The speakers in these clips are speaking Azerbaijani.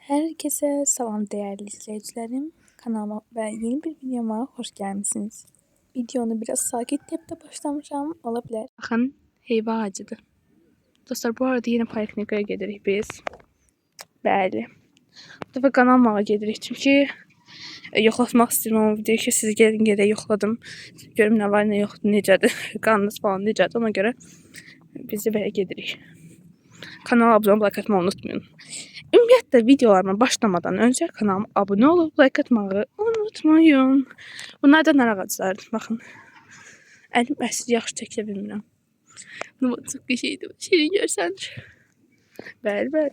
Herkese salam değerli izleyicilerim. Kanalıma ve yeni bir videoma hoş gelmişsiniz. Videonu biraz sakit tepte başlamışam, olabilir. Bakın, heyva ağacıdır. Dostlar, bu arada yine Poliklinikaya gedirik biz. Bəli. Bu dəfə qanamağa gedirik çünki yoxlatmaq istəyirəm o videoyu ki, siz gelin gedək yoxladım. Görüm nə var, nə yoxdur, necədir, qanınız falan necədir, ona görə biz də belə gedirik. Kanala abone olmayı, like atmayı unutmayın. Ümumiyyətlə videolarıma başlamadan öncə kanalıma abone olub like atmağı unutmayın. Bunlar da nar ağaclarıdır. Baxın. Əlim əsir, yaxşı çəkə bilmirəm. Bu çox qəşəngdir. Şirin görsənir. Bəli, bəli.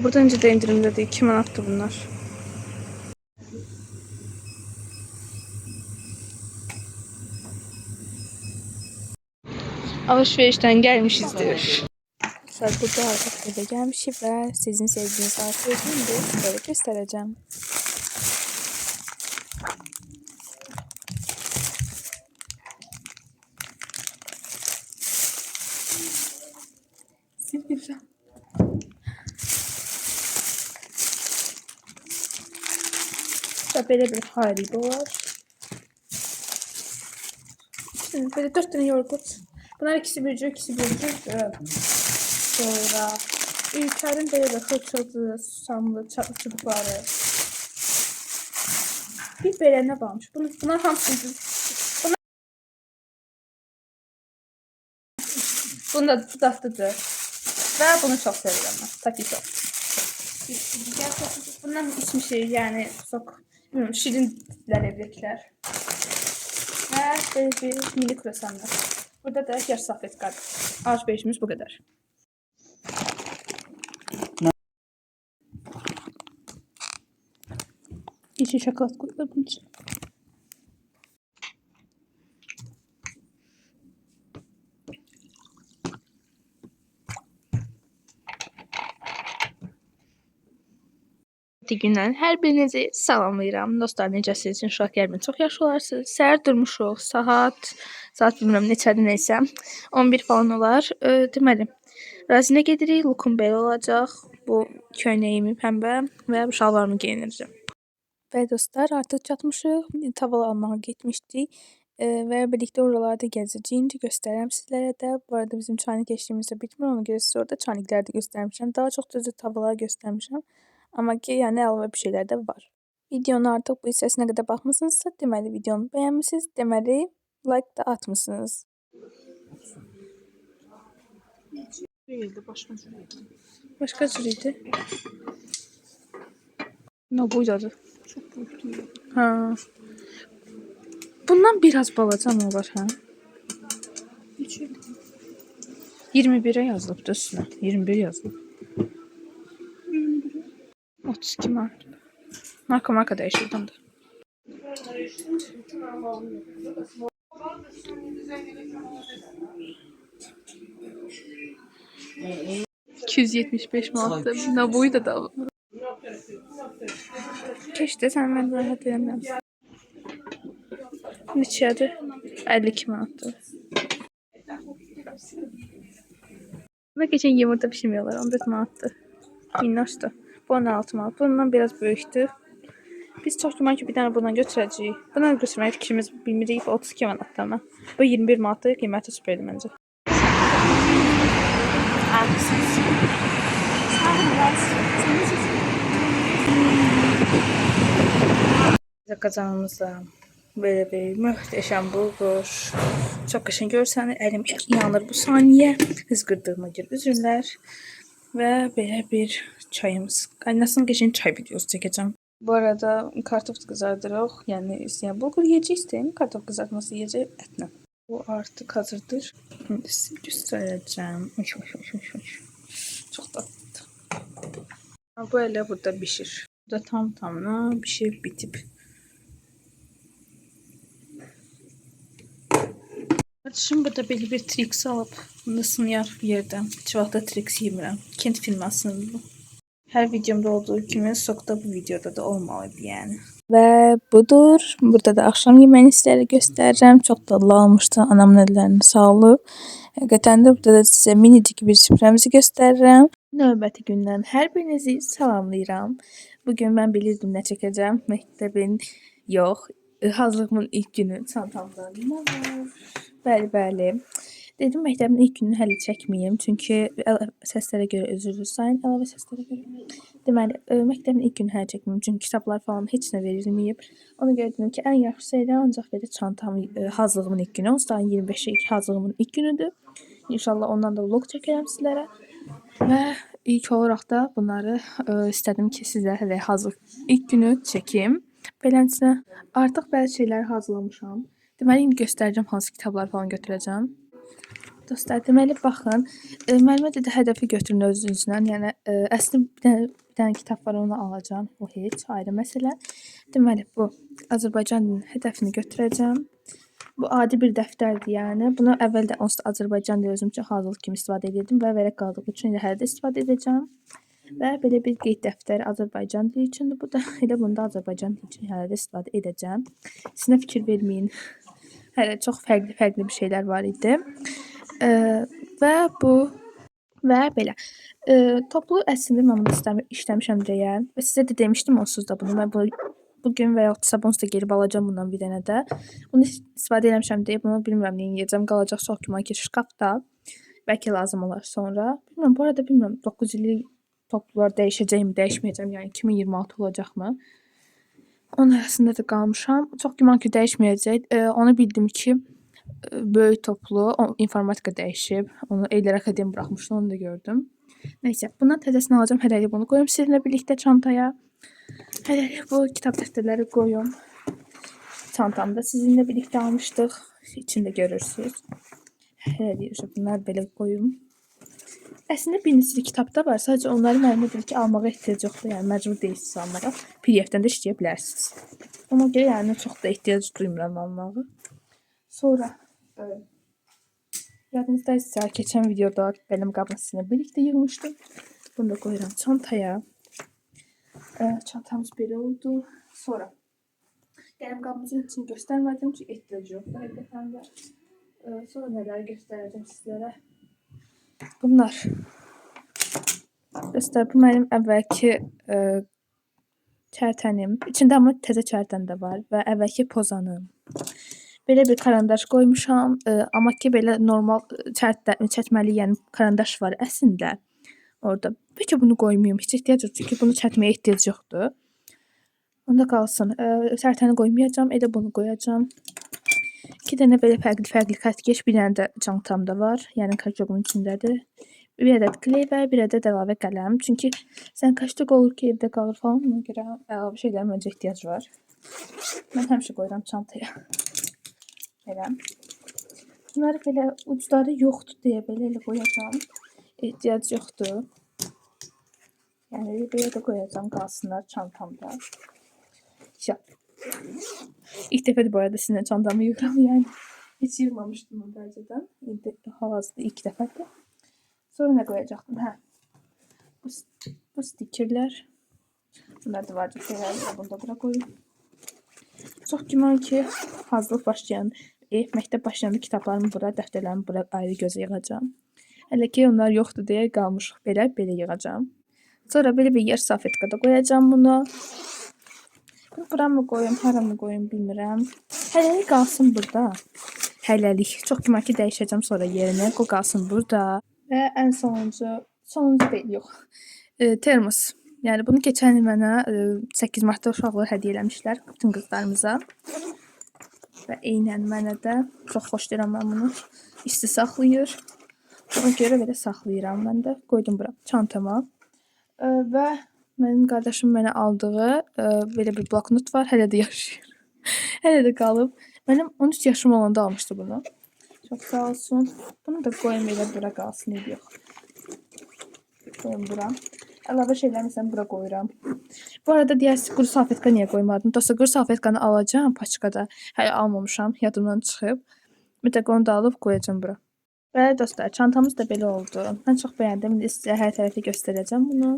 Burada öncə də indirimdədir. 2 manatdır bunlar. Alışverişten gelmişizdir. Burada artık eve gelmişim ve sizin sevdiğiniz alışverişimi de sizlere göstereceğim. Sildireceğim. Burada böyle bir Haribo var. Şimdi böyle 4 tane yoğurt. Bunlar ikisi bir cür, ikisi bir cür. Sonra Ülker'in böyle de hırçalı, susamlı, çubukları. Bir böyle ne varmış? Bunlar hamısı. Bunlar da tatlıdır. Ve bunu çok seviyorum ben. Tabii çok. Bundan içmişik yani çok şirinler evdekiler. Ve böyle bir mini kruasanlar. Burada da yaş safet kaldı. Alışverişimiz bu kadar. İçi şokolat koydular bunun için. Gündən hər birinizi salamlayıram. Dostlar, necəsiniz? İnşallah gəlmən çox yaxşı olarsınız. Səhər durmuşuq. Saat bilmirəm neçədir, nəysə. 11 falan olar. Deməli, Razinə gedirik. Lookum belə olacaq. Bu köynəyimi pəmbə və şalvarımı geyinəcəm. Və dostlar, artıq çatmışıq. Tavalı almağa getmişdik. Və birlikdə oralarda gəzəcəyik. İndi göstərərəm sizlərə də. Bu arada bizim çaynik eşiyimiz də bitmir. Ona görə sizə orada çaynikləri də göstərmişəm. Daha çox düzü tavalları göstərmişəm. Amma ki, yəni əlavə bir şeylər də var. Videonun artıq bu hissəsinə qədər baxmısınızsa, deməli videonu bəyənmisiniz, deməli like da atmışsınız. Başqa cür idi. Ne buydu? Çok büyüktü. Ha. Bundan biraz balaca mı var ha? 21'e yazılıbdı üstüne. 21 yazılıb. 32 manat. Marka değişir da. $275 manat. Ne buydu da. Keşke sen ben rahat edemem. Neçədir? 52 manatdır. Ve geçen yumurta pişirmiyorlar. 14 manatdır. Minnoşdur. Bu 16 manat. Bundan biraz büyüktür. Biz çok güman ki bir tane bundan götürəcəyik. Bundan götürməyə fikrimiz bilmirik. 32 manatdır ama. Bu 21 manatdır. Qiyməti süperdir məncə. Kazanımızda böyle bir muhteşem bulgur. Çok qəşəng görsənir. Əlim yanır bu saniye. Hızqırdığıma görə üzürlər. Və belə bir çayımız. Qaynasın qəşəng çay videosu çəkəcəm. Bu arada kartof kızardırıq. Yəni istəyən bulgur yiyəcək, istəyən kartof kızartması yiyəcək ətlə. Bu artık hazırdır. Şimdi size göstereceğim. Çok tatlı. Bu elə burada pişir. Burada tam tamına pişir bitip. Şimdi burada belə bir Trix alıb. Bunu sınıyar bir yerdən. Hiç vaxtda Trix yemirəm. Kent filmi aslında bu. Her videomda olduğu kimi Sokda bu videoda da olmalıydı yani. Ve budur. Burada da akşam yemeğini sizlere göstereceğim. Çok tatlı olmuştu. Anamın ellerine sağlık. Hakikaten de burada da size minicik bir süfremizi göstereceğim. Növbəti gündən hər birinizi salamlayıram. Bugün mən bilirdim nə çəkəcəm. Məktəbin yox, hazırlığımın ilk günü çantamda nə var? Bəli. Dedim məktəbin ilk gününü hələ çəkməyim. Çünki səslərə görə üzr sayın, əlavə səslərə görə. Deməli, məktəbin ilk günü hələ çəkməyim. Çünki kitablar falan heç nə verilməyib. Ona görə dedim ki, ən yaxşısı elə ancaq belə çantamın hazırlığımın ilk günü. Onsuz da 25-i hazırlığımın ilk günüdür. İnşallah ondan da vlog çəkərəm sizlərə. Və ilk olaraq da bunları istədim ki, sizlərə də hazır ilk günü çəkim. Beləsinə artıq bəzi şeylər hazırlamışam. Deməli, indi göstərəcəm hansı kitablar falan götürəcəm. Dostlar, deməli baxın, müəllimə dedi hədəfi götürün özünüzlə. Yəni əslində bir dənə kitab var, onu alacağam. O heç ayrı məsələ. Deməli, bu Azərbaycan dilinin hədəfini götürəcəm. Bu adi bir dəftərdir yəni. Bunu əvvəldə onsuz da Azərbaycan dili özüm üçün hazırlıq kimi istifadə edirdim və vərəq qaldığı üçün elə hələ də istifadə edəcəm. Və belə bir qeyd dəftəri Azərbaycan dili üçündür. Bu da elə bunda Azərbaycan dili üçün hələ də istifadə edəcəm. Sizə fikir verməyin. Hələ çox fərqli bir şeylər var idi. Və bu və belə. Toplu əslində mən bunu işləmişəm deyə və sizə də demişdim onsuz da bunu. Mən bugün və yaxud sabah da gelib alacağım bundan bir dənə də. Bunu istifadə eləmişəm deyə bunu bilmirəm nə edəcəm. Qalacaq çox güman ki, şkafda. Bəlkə lazım olar sonra. Bilmirəm, bu arada bilmirəm 9 illik toplular dəyişəcəkmi, dəyişməyəcəm. Yəni 2026 olacaqmı? Onun arasında da qalmışam. Çox güman ki, dəyişməyəcək. Onu bildim ki, böyük toplu informatika dəyişib. Onu Ellər Akademi buraxmışdı, onu da gördüm. Neyse, bundan təzəsini alacağım. Hələlik bunu qoyum sizinlə birlikdə çantaya. Hələlik bu kitab dəftərləri qoyum. Çantamda sizinlə birlikdə almışdıq. İçində görürsünüz. Hələlik bunlar belə qoyum. Əslində bir neçə kitab da var. Sadəcə onları müəllimə dedi ki, almağa ehtiyac yoxdur. Yəni məcbur deyilsiniz almağa. PDF-dən də işləyə bilərsiniz. Ona görə yəni çox da ehtiyac duymuram almağa. Sonra yadınızdaysa keçən videoda qələm qabını sizinlə birlikdə yığmışdım. Bunu da qoyuram çantaya. Çantamız belə oldu. Sonra qələm qabımızın içini göstərmədim ki, ehtiyac yoxdur həqiqətən də. Sonra nələri göstərəcəm sizlərə. Bunlar. Dostlar, bu mənim əvvəlki çərtənim. İçində amma təzə çərtən də var və əvvəlki pozanım. Belə bir karandaş qoymuşam, amma ki belə normal çəkməli, yəni karandaş var əslində orada. Bəlkə bunu qoymayım, heç ehtiyac yoxdur, çünki bunu çəkməyə ehtiyac yoxdur. Onda qalsın. Çərtəni qoymayacağam, elə bunu qoyacağam. 2 dənə belə fərqli xəttkeş, bir dənə də çantamda var, yəni kartyonumun içindədir. Bir ədəd kley və bir ədəd əlavə qələm. Çünki sən kaçda olur ki, evdə qalır falan, ona görə əlavə şeylərin məncə ehtiyac var. Mən həmişə qoyuram çantaya. Belə. Bunları belə ucları yoxdur deyə belə qoyacağam. Ehtiyac yoxdur. Yəni belə də qoyacağam, qalsınlar çantamda. İlk dəfədir bu arada sizinlə çantamı yığıram, yəni heç yığmamışdım öncədən. İndi hal-hazırda ilk dəfədir. Sonra nə qoyacaqdım? Bu stikerlər. Bunlar da vacib şeylərdir. Bunu da bura qoyum. Çox güman ki, hazırlıq başlayan, məktəb başlayanda kitablarımı bura, dəftərlərimi bura ayrı gözə yığacağam. Hələ ki, onlar yoxdur deyə qalmışıq belə yığacağam. Sonra belə bir yer salfetkada qoyacağam bunu. Bunu bura mı qoyum, hara mı qoyum bilmirəm. Hələlik qalsın burada. Hələlik. Çox güman ki, dəyişəcəm sonra yerinə. O qalsın burada. Və ən sonuncu deyil, yox. Termos. Yəni bunu keçən il mənə 8 martda uşaqlar hədiyyə eləmişlər bütün qızlarımıza. Və eynən mənə də çox xoşlayıram mən bunu. İsti saxlayır. Ona görə belə saxlayıram mən də. Qoydum bura çantama. Və mənim qardaşım mənə aldığı belə bir bloknot var. Hələ də yaşayır. Hələ də qalıb. Mənim 13 yaşım olanda almışdı bunu. Çox sağ olsun. Bunu da qoyum elə bura qalsın, yox. Qoyum bura. Əlavə şeyləri məsələn bura qoyuram. Bu arada deyərsiniz, quru salfetka niyə qoymadım? Dostlar, quru salfetkanı alacağam paçkada. Hələ almamışam, yadımdan çıxıb. Mütləq onu da alıb qoyacağam bura. Və dostlar, çantamız da belə oldu. Mən çox bəyəndim. İndi sizə hər tərəfi göstərəcəm bunu.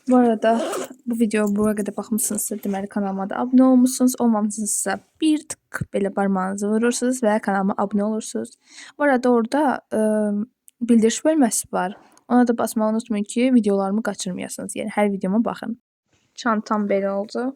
Bu arada bu videoya buraya kadar baxmısınızsa deməli kanalıma da abunə olmusunuz. Olmamışsınızsa bir tık belə parmağınızı vurursunuz və kanalıma abunə olursunuz. Bu arada orada bildiriş bölməsi var. Ona da basmayı unutmayın ki videolarımı kaçırmayasınız. Yəni hər videoma baxın. Çantam belə oldu.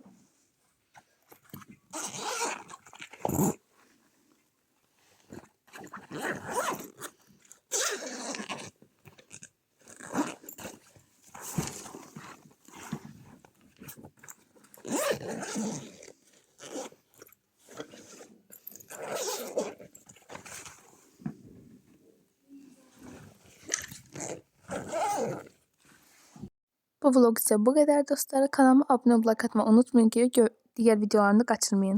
Bu vlog ise bu kadar dostlar. Kanalıma abone olmayı unutmayın ki diğer videolarını kaçırmayın.